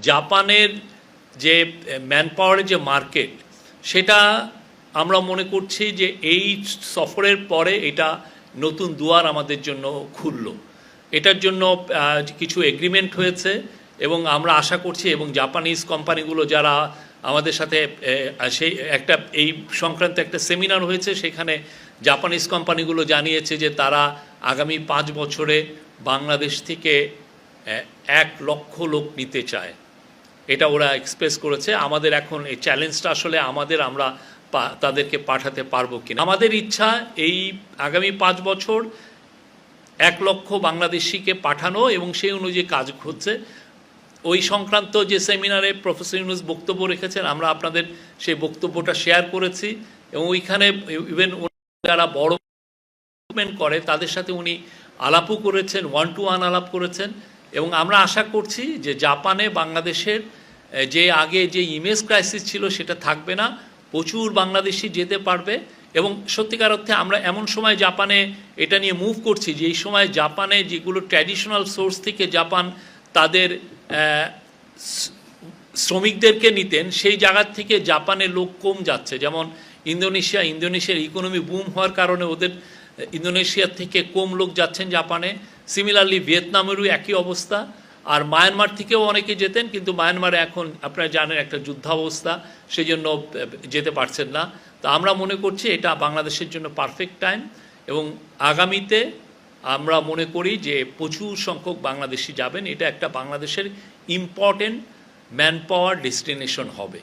জাপানের যে ম্যান পাওয়ারের যে মার্কেট, সেটা আমরা মনে করছি যে এই সফরের পরে এটা নতুন দুয়ার আমাদের জন্য খুলল। এটার জন্য কিছু এগ্রিমেন্ট হয়েছে এবং আমরা আশা করছি, এবং জাপানিজ কোম্পানিগুলো যারা আমাদের সাথে সেই একটা এই সংক্রান্ত একটা সেমিনার হয়েছে, সেখানে জাপানিজ কোম্পানিগুলো জানিয়েছে যে তারা আগামী 5 বছরে বাংলাদেশ থেকে 1 লক্ষ লোক নিতে চায়। এটা ওরা এক্সপ্রেস করেছে। আমাদের এখন এই চ্যালেঞ্জটা আসলে আমরা তাদেরকে পাঠাতে পারবো কিনা। আমাদের ইচ্ছা এই আগামী 5 বছর 1 লক্ষ বাংলাদেশিকে পাঠানো, এবং সেই অনুযায়ী কাজ হচ্ছে। ওই সংক্রান্ত যে সেমিনারে প্রফেসর ইউনূস বক্তব্য রেখেছেন, আমরা আপনাদের সেই বক্তব্যটা শেয়ার করেছি, এবং ওইখানে ইভেন যারা বড় করে তাদের সাথে উনি আলাপও করেছেন, 1-to-1 আলাপ করেছেন। এবং আমরা আশা করছি যে জাপানে বাংলাদেশের যে আগে যে ইমেজ ক্রাইসিস ছিল সেটা থাকবে না, প্রচুর বাংলাদেশি যেতে পারবে। এবং সত্যিকার অর্থে আমরা এমন সময় জাপানে এটা নিয়ে মুভ করছি যে এই সময় জাপানে যেগুলো ট্র্যাডিশনাল সোর্স থেকে জাপান তাদের শ্রমিকদেরকে নিতেন, সেই জায়গার থেকে জাপানের লোক কম যাচ্ছে। যেমন ইন্দোনেশিয়ার ইকোনমি বুম হওয়ার কারণে ওদের ইন্দোনেশিয়ার থেকে কম লোক যাচ্ছেন জাপানে। সিমিলারলি ভিয়েতনামেরও একই অবস্থা। আর মায়ানমার থেকেও অনেকে যেতেন, কিন্তু মায়ানমারে এখন আপনারা জানেন একটা যুদ্ধাবস্থা, সেই জন্য যেতে পারছেন না। তো আমরা মনে করছি এটা বাংলাদেশের জন্য পারফেক্ট টাইম, এবং আগামীতে আমরা মনে করি যে প্রচুর সংখ্যক বাংলাদেশি যাবেন। এটা একটা বাংলাদেশের ইম্পর্টেন্ট ম্যান পাওয়ার ডেস্টিনেশন হবে।